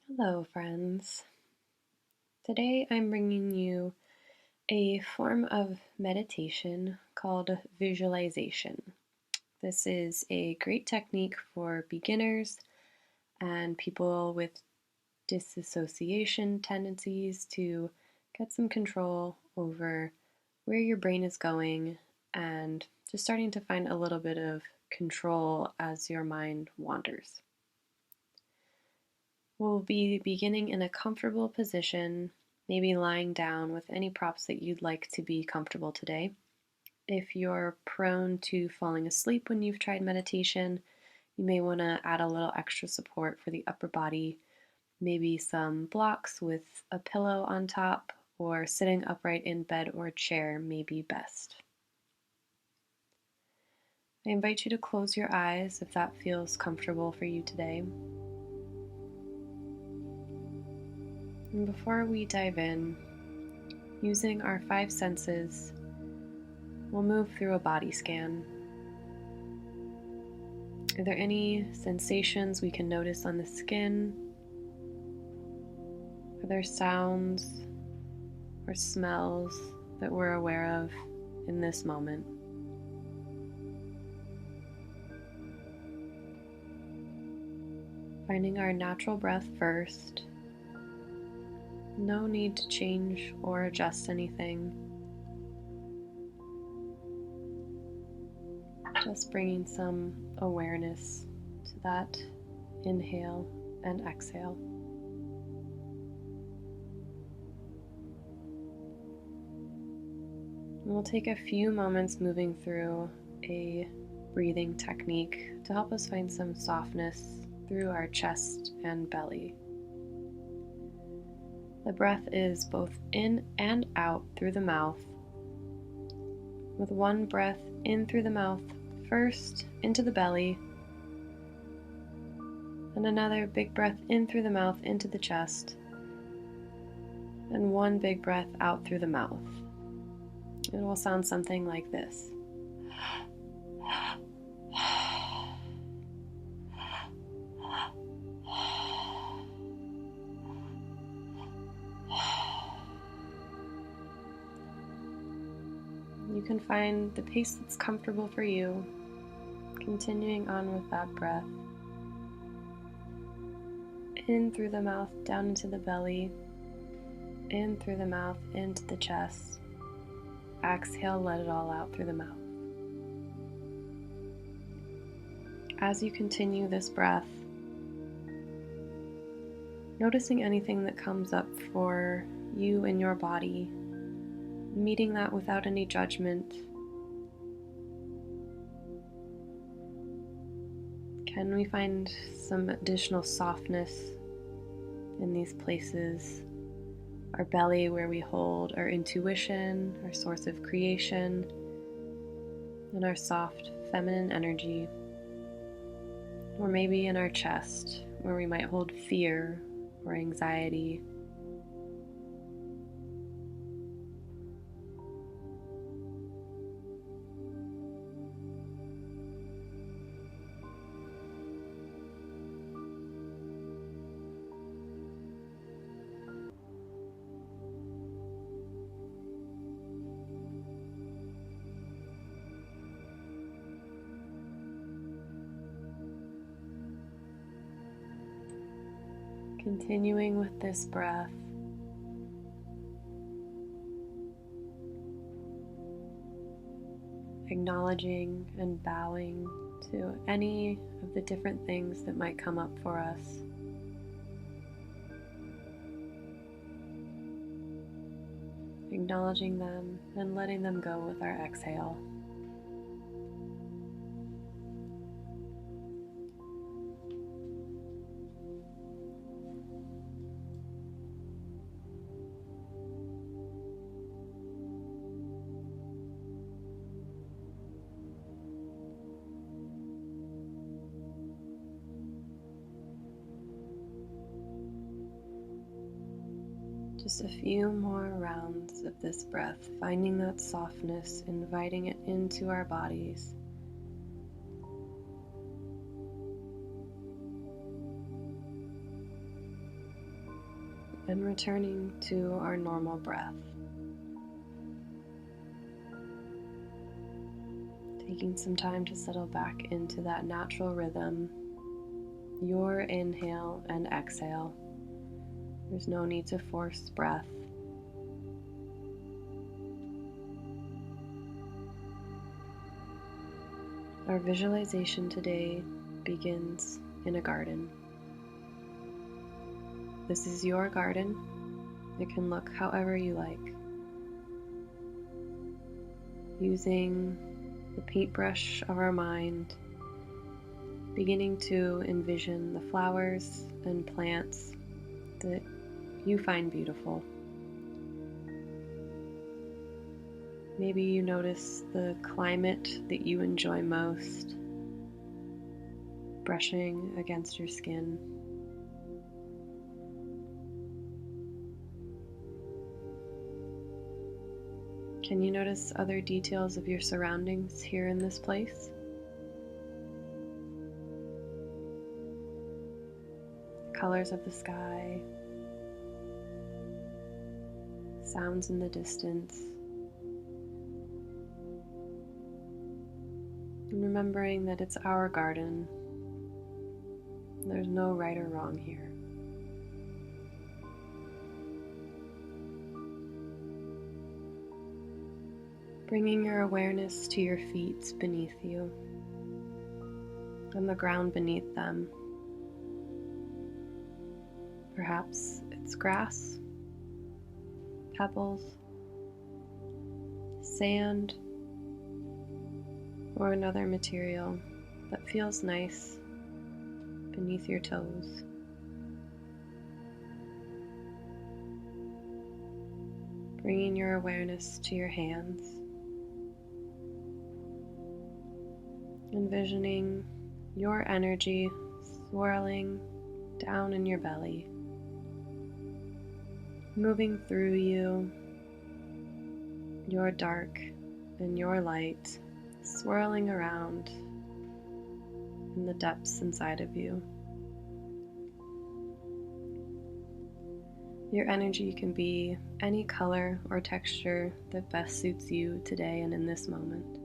Hello, friends. Today I'm bringing you a form of meditation called visualization. This is a great technique for beginners and people with disassociation tendencies to get some control over where your brain is going and just starting to find a little bit of control as your mind wanders. We'll be beginning in a comfortable position, maybe lying down with any props that you'd like to be comfortable today. If you're prone to falling asleep when you've tried meditation, you may want to add a little extra support for the upper body, maybe some blocks with a pillow on top, or sitting upright in bed or chair may be best. I invite you to close your eyes if that feels comfortable for you today. And before we dive in, using our five senses, we'll move through a body scan. Are there any sensations we can notice on the skin? Are there sounds or smells that we're aware of in this moment? Finding our natural breath first. No need to change or adjust anything. Just bringing some awareness to that inhale and exhale. And we'll take a few moments moving through a breathing technique to help us find some softness through our chest and belly. The breath is both in and out through the mouth, with one breath in through the mouth first into the belly, and another big breath in through the mouth into the chest, and one big breath out through the mouth. It will sound something like this. You can find the pace that's comfortable for you, continuing on with that breath. In through the mouth, down into the belly, in through the mouth, into the chest. Exhale, let it all out through the mouth. As you continue this breath, noticing anything that comes up for you and your body, meeting that without any judgment. Can we find some additional softness in these places? Our belly, where we hold our intuition, our source of creation, and our soft feminine energy. Or maybe in our chest, where we might hold fear or anxiety. Continuing with this breath, acknowledging and bowing to any of the different things that might come up for us. Acknowledging them and letting them go with our exhale. Just a few more rounds of this breath, finding that softness, inviting it into our bodies. and returning to our normal breath. Taking some time to settle back into that natural rhythm, your inhale and exhale. There's no need to force breath. Our visualization today begins in a garden. This is your garden. It can look however you like. Using the paintbrush of our mind, beginning to envision the flowers and plants that you find beautiful. Maybe you notice the climate that you enjoy most brushing against your skin. Can you notice other details of your surroundings here in this place? Colors of the sky, sounds in the distance, and remembering that it's our garden. There's no right or wrong here. Bringing your awareness to your feet beneath you and the ground beneath them. Perhaps it's grass, pebbles, sand, or another material that feels nice beneath your toes. Bringing your awareness to your hands. Envisioning your energy swirling down in your belly, moving through you, your dark and your light, swirling around in the depths inside of you. Your energy can be any color or texture that best suits you today and in this moment.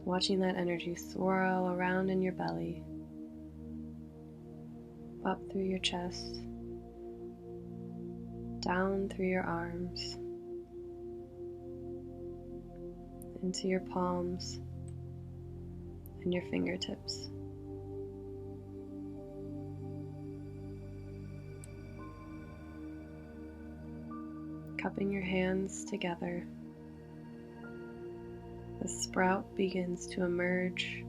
Watching that energy swirl around in your belly, up through your chest, down through your arms, into your palms and your fingertips. Cupping your hands together, the sprout begins to emerge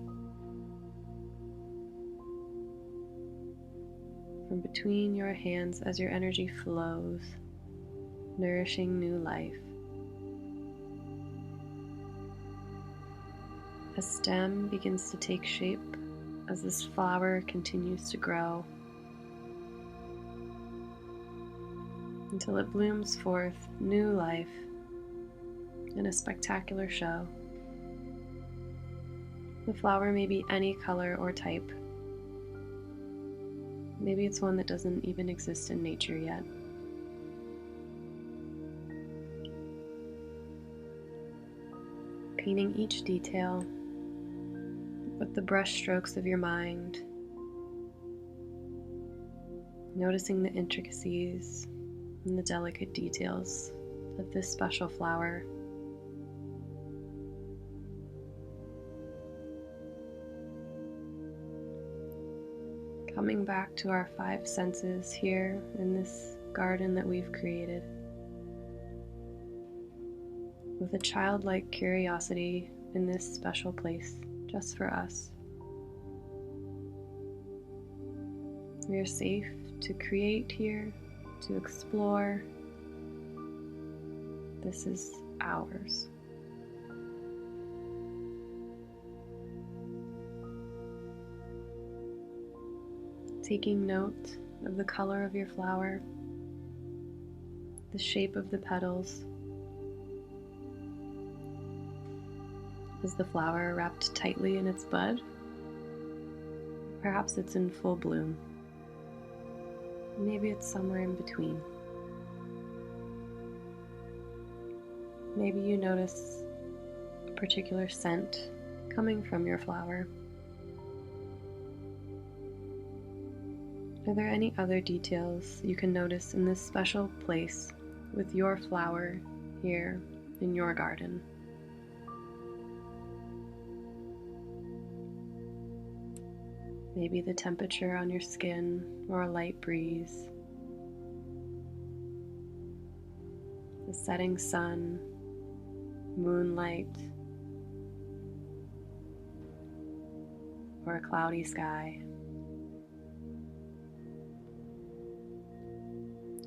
from between your hands as your energy flows, nourishing new life. A stem begins to take shape as this flower continues to grow until it blooms forth new life in a spectacular show. The flower may be any color or type. Maybe it's one that doesn't even exist in nature yet. Painting each detail with the brush strokes of your mind, noticing the intricacies and the delicate details of this special flower. Coming back to our 5 senses here in this garden that we've created, with a childlike curiosity in this special place just for us. We are safe to create here, to explore. This is ours. Taking note of the color of your flower, the shape of the petals. Is the flower wrapped tightly in its bud? Perhaps it's in full bloom. Maybe it's somewhere in between. Maybe you notice a particular scent coming from your flower. Are there any other details you can notice in this special place with your flower here in your garden? Maybe the temperature on your skin or a light breeze, the setting sun, moonlight, or a cloudy sky.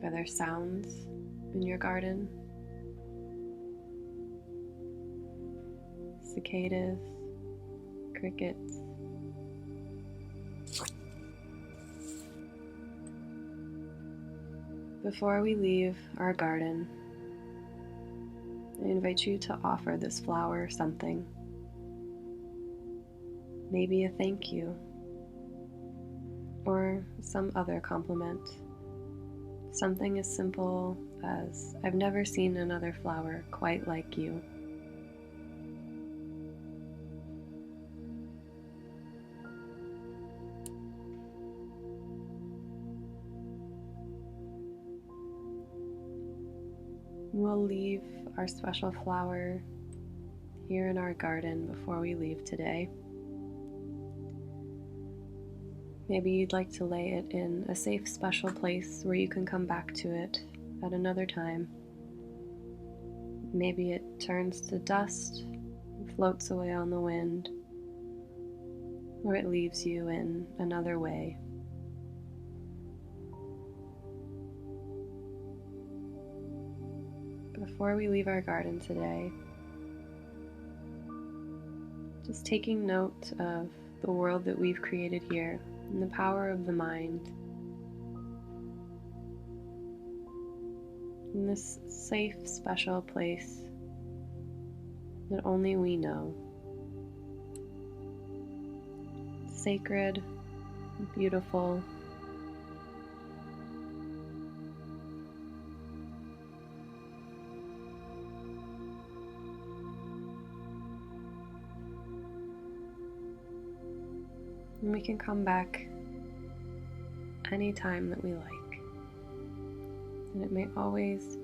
Are there sounds in your garden? Cicadas, crickets. Before we leave our garden, I invite you to offer this flower something. Maybe a thank you, or some other compliment. Something as simple as, "I've never seen another flower quite like you." We'll leave our special flower here in our garden before we leave today. Maybe you'd like to lay it in a safe, special place where you can come back to it at another time. Maybe it turns to dust, floats away on the wind, or it leaves you in another way. Before we leave our garden today, just taking note of the world that we've created here and the power of the mind. In this safe, special place that only we know. Sacred, beautiful, and we can come back anytime that we like. And it may always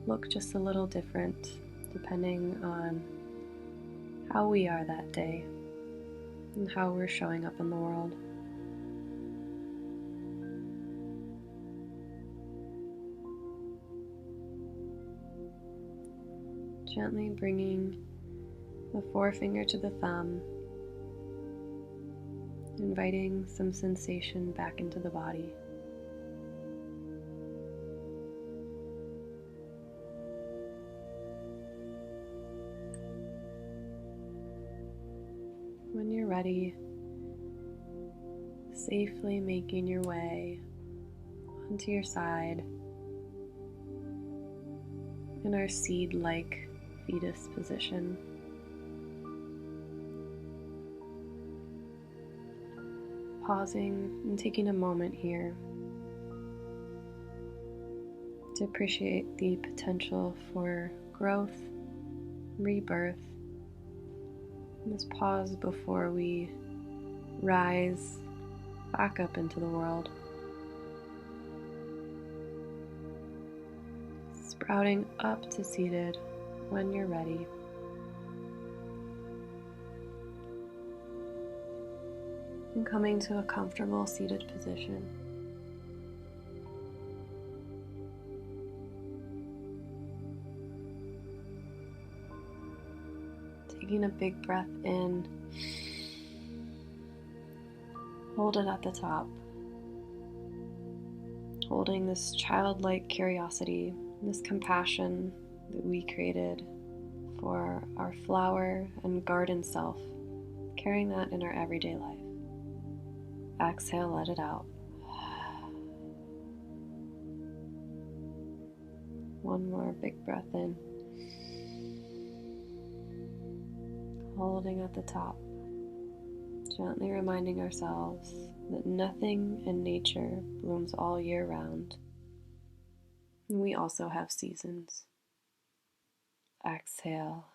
look just a little different depending on how we are that day and how we're showing up in the world. Gently bringing the forefinger to the thumb, inviting some sensation back into the body. When you're ready, safely making your way onto your side in our seed-like fetus position. Pausing and taking a moment here to appreciate the potential for growth, rebirth. And this pause before we rise back up into the world. Sprouting up to seated when you're ready. And coming to a comfortable seated position. Taking a big breath in. Hold it at the top. Holding this childlike curiosity, this compassion that we created for our flower and garden self, carrying that in our everyday life. Exhale, let it out. One more big breath in. Holding at the top. Gently reminding ourselves that nothing in nature blooms all year round. And we also have seasons. Exhale.